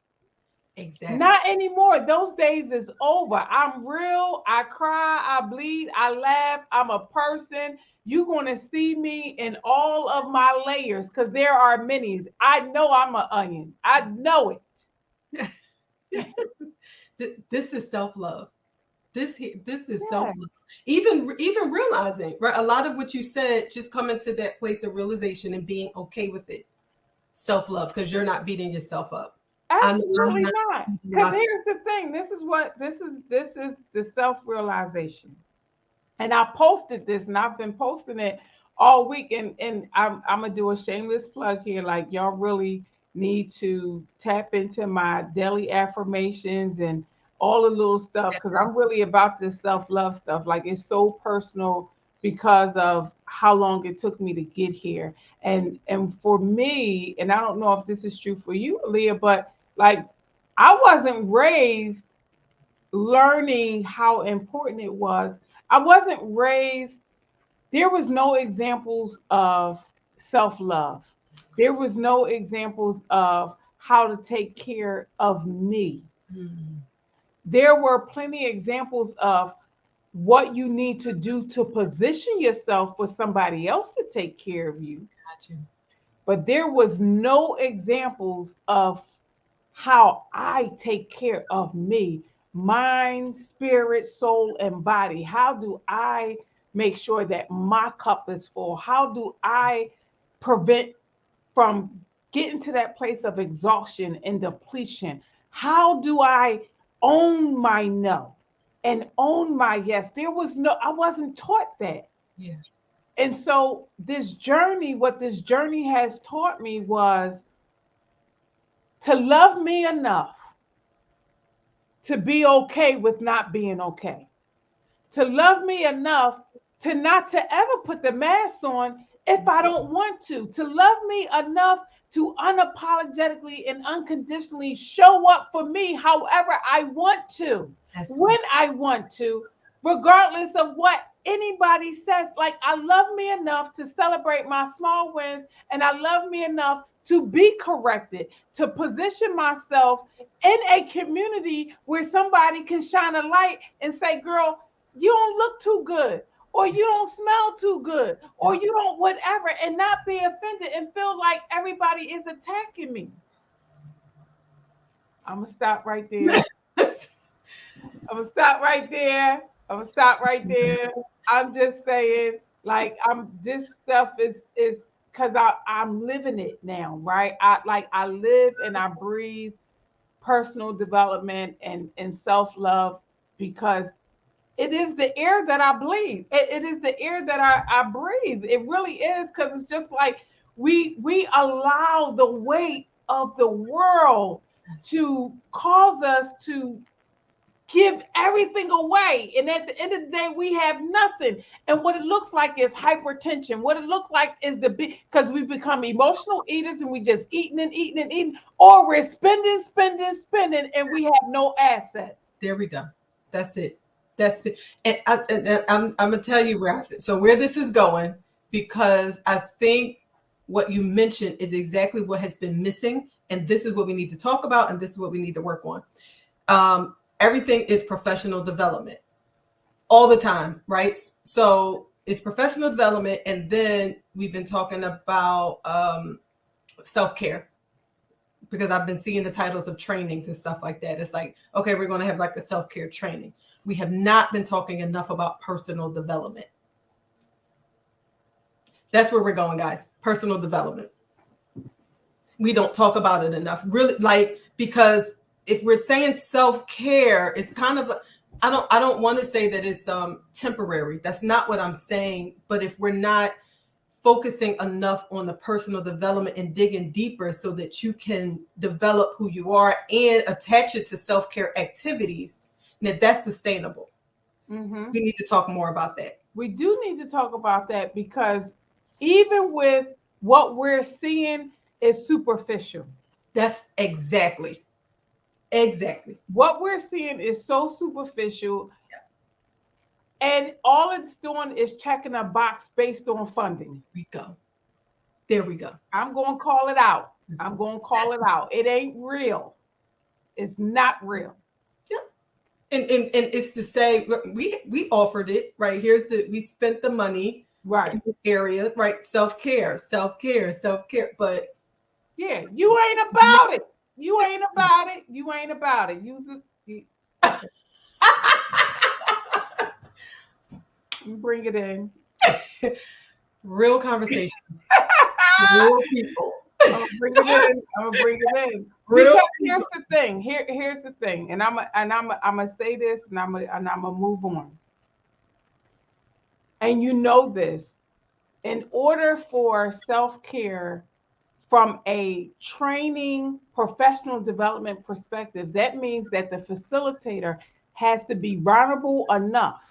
Exactly. Not anymore. Those days is over. I'm real. I cry. I bleed. I laugh. I'm a person. You're going to see me in all of my layers because there are many. I know I'm an onion. I know it. This is self-love. This is self-love. Even realizing, right? A lot of what you said, just coming to that place of realization and being okay with it. Self-love, because you're not beating yourself up. Absolutely not. Because here's the thing. This is the self-realization. And I posted this, and I've been posting it all week. And I'm gonna do a shameless plug here. Like, y'all really need to tap into my daily affirmations and all the little stuff, because I'm really about this self-love stuff. Like, it's so personal because of how long it took me to get here. And for me, and I don't know if this is true for you, Leah, but like, I wasn't raised learning how important it was. I wasn't raised, there was no examples of self-love. There was no examples of how to take care of me. Mm-hmm. There were plenty of examples of what you need to do to position yourself for somebody else to take care of you. Got you. But there was no examples of how I take care of me, mind, spirit, soul, and body. How do I make sure that my cup is full? How do I prevent from getting to that place of exhaustion and depletion? How do I own my no and own my yes? I wasn't taught that. Yeah. And so what this journey has taught me was to love me enough to be okay with not being okay. To love me enough to not to ever put the mask on if I don't want to. To love me enough to unapologetically and unconditionally show up for me however I want to, when I want to, regardless of what anybody says. Like, I love me enough to celebrate my small wins, and I love me enough to be corrected, to position myself in a community where somebody can shine a light and say, girl, you don't look too good, or you don't smell too good, or you don't whatever, and not be offended and feel like everybody is attacking me. I'm going to stop right there. I'm going to stop right there. I'm just saying, like, this stuff is because I'm living it now, right? I live and I breathe personal development and self-love, because it is the air that I breathe. It is the air that I breathe. It really is, because it's just like we allow the weight of the world to cause us to give everything away. And at the end of the day, we have nothing. And what it looks like is hypertension. What it looks like is because we become emotional eaters and we just eating and eating and eating, or we're spending, and we have no assets. There we go. That's it. And I'm going to tell you where where this is going, because I think what you mentioned is exactly what has been missing. And this is what we need to talk about. And this is what we need to work on. Everything is professional development all the time, right? So it's professional development. And then we've been talking about self-care, because I've been seeing the titles of trainings and stuff like that. It's like, okay, we're going to have like a self-care training. We have not been talking enough about personal development. That's where we're going, guys. Personal development. We don't talk about it enough, really, because if we're saying self-care, it's kind of, I don't want to say that it's temporary. That's not what I'm saying. But if we're not focusing enough on the personal development and digging deeper so that you can develop who you are and attach it to self-care activities, that's sustainable. Mm-hmm. We need to talk more about that. We do need to talk about that, because even with what we're seeing is superficial. That's exactly. Exactly. What we're seeing is so superficial, and all it's doing is checking a box based on funding. We go. There we go. I'm going to call it out. I'm going to call it out. It ain't real. It's not real. Yep. And it's to say we offered it, right? We spent the money Right. in this area, right? Self-care. But yeah, you ain't about it. You ain't about it. You ain't about it. Use it. Okay. You bring it in. Real conversations. Real people. I'm gonna bring it in. Real Because here's the thing. Here's the thing. And I'm gonna say this, and I'm gonna move on. And you know this. In order for self-care from a training professional development perspective, that means that the facilitator has to be vulnerable enough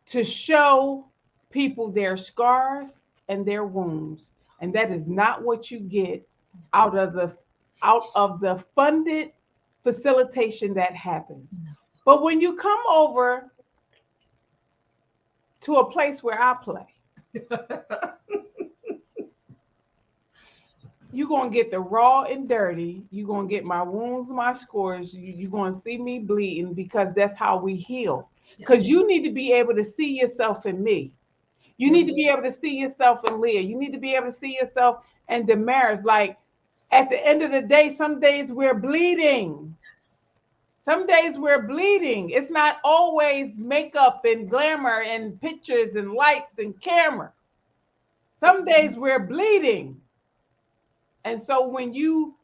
to show people their scars and their wounds. And that is not what you get out of the funded facilitation that happens. But when you come over to a place where I play, you're going to get the raw and dirty. You're going to get my wounds, my scars. You're going to see me bleeding, because that's how we heal. Because you need to be able to see yourself in me. You need to be able to see yourself in Leah. You need to be able to see yourself in Damaris. Like, at the end of the day, some days we're bleeding. Some days we're bleeding. It's not always makeup and glamour and pictures and lights and cameras. Some days we're bleeding. And so when you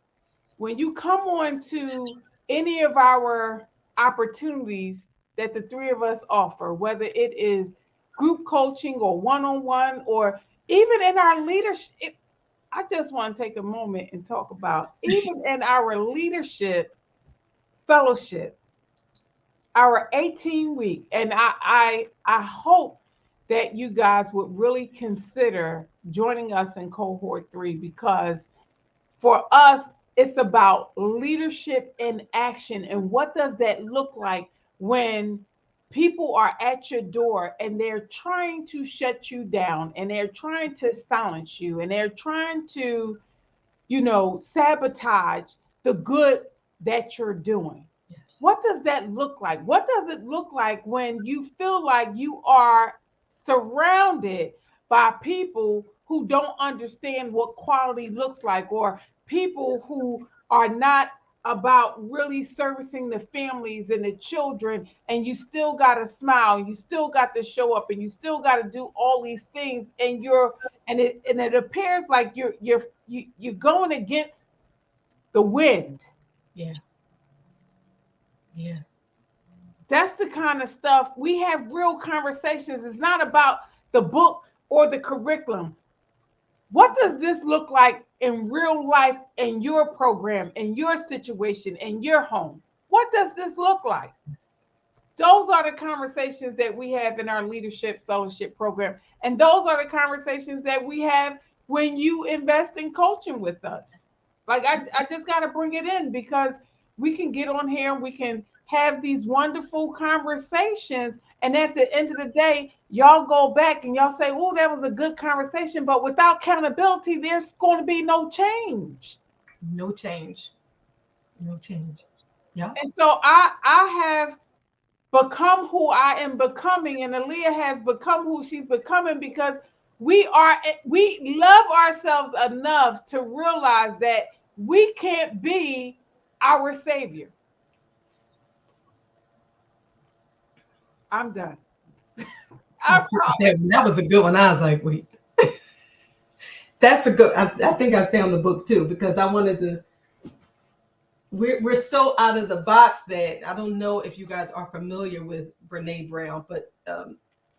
come on to any of our opportunities that the three of us offer, whether it is group coaching or one-on-one, or even in our leadership, I just want to take a moment and talk about even in our leadership fellowship, our 18-week. And I hope that you guys would really consider joining us in cohort 3, because for us, it's about leadership in action. And what does that look like when people are at your door and they're trying to shut you down, and they're trying to silence you, and they're trying to, sabotage the good that you're doing? Yes. What does that look like? What does it look like when you feel like you are surrounded by people who don't understand what quality looks like, or people who are not about really servicing the families and the children, and you still got to smile, you still got to show up, and you still got to do all these things, and it appears like you're going against the wind. Yeah. That's the kind of stuff we have. Real conversations. It's not about the book or the curriculum. What does this look like in real life, in your program, in your situation, in your home? What does this look like? Those are the conversations that we have in our leadership fellowship program. And those are the conversations that we have when you invest in coaching with us. Like, I just got to bring it in, because we can get on here and we can have these wonderful conversations. And at the end of the day, y'all go back and y'all say, oh, that was a good conversation. But without accountability, there's going to be no change. No change. Yeah. And so I have become who I am becoming, and Aaliyah has become who she's becoming, because we love ourselves enough to realize that we can't be our savior. I'm done. That was a good one. I was like, wait. That's a good. I think I found the book too, because I wanted to. We're so out of the box that I don't know if you guys are familiar with Brene Brown, but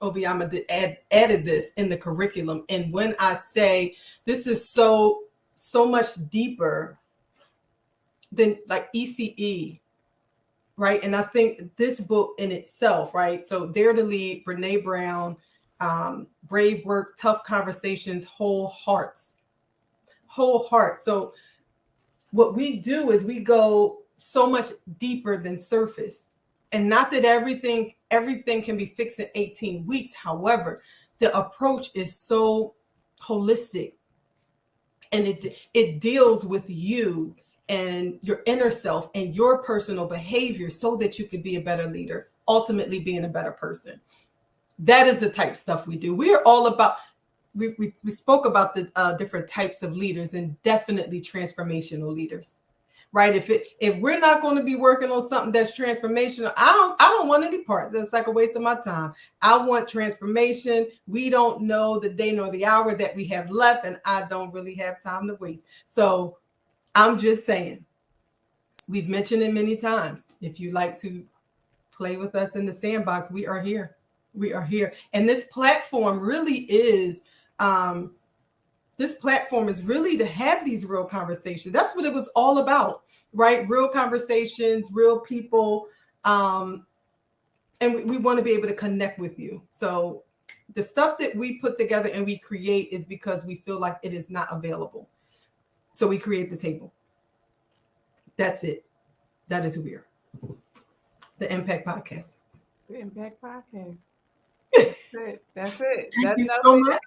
Obiama added this in the curriculum. And when I say this is so much deeper than like ECE, right? And I think this book in itself, right? So Dare to Lead, Brene Brown, Brave Work, Tough Conversations, Whole Heart. So what we do is we go so much deeper than surface. And not that everything can be fixed in 18 weeks. However, the approach is so holistic, and it deals with you and your inner self and your personal behavior so that you can be a better leader, ultimately being a better person. That is the type of stuff we do. We are all about, we spoke about the different types of leaders, and definitely transformational leaders, right? If we're not going to be working on something that's transformational, I don't want any parts. That's like a waste of my time. I want transformation. We don't know the day nor the hour that we have left, and I don't really have time to waste. So I'm just saying, we've mentioned it many times. If you like to play with us in the sandbox, we are here. We are here. And this platform really is, really to have these real conversations. That's what it was all about, right? Real conversations, real people. And we want to be able to connect with you. So the stuff that we put together and we create is because we feel like it is not available. So we create the table. That's it. That is who we are. The Impact Podcast. The Impact Podcast. That's it. Thank you so much.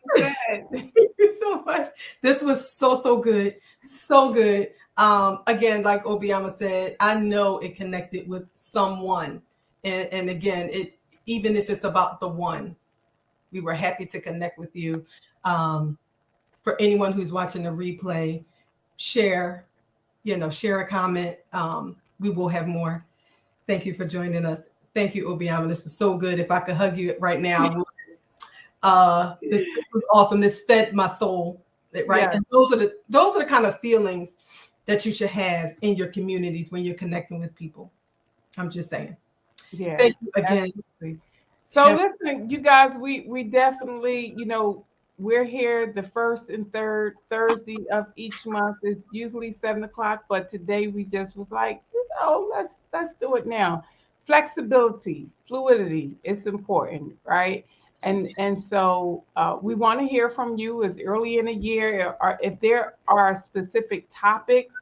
Thank you so much. This was so good. So good. Again, like Obiama said, I know it connected with someone. And again, even if it's about the one, we were happy to connect with you. For anyone who's watching the replay, share a comment. We will have more. Thank you for joining us. Thank you, Obiama. This was so good. If I could hug you right now, I would. This was awesome. This fed my soul, right? Yeah. And those are the kind of feelings that you should have in your communities when you're connecting with people. I'm just saying. Yeah. Thank you again. Absolutely. So listen, you guys, we definitely, we're here the first and third Thursday of each month. It's usually 7:00, but today we just was like, let's do it now. Flexibility, fluidity, it's important, right? And so we want to hear from you as early in the year, or if there are specific topics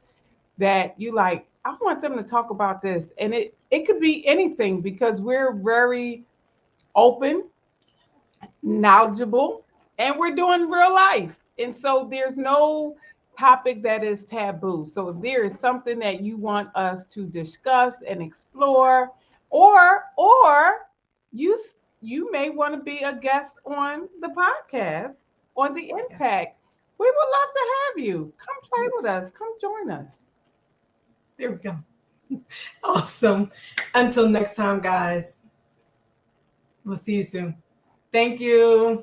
that you like, I want them to talk about this. And it could be anything, because we're very open, knowledgeable, and we're doing real life. And so there's no topic that is taboo. So if there is something that you want us to discuss and explore, or you may want to be a guest on the podcast on the Impact, we would love to have you. Come play with us. Come join us. There we go. Awesome. Until next time, guys. We'll see you soon. Thank you.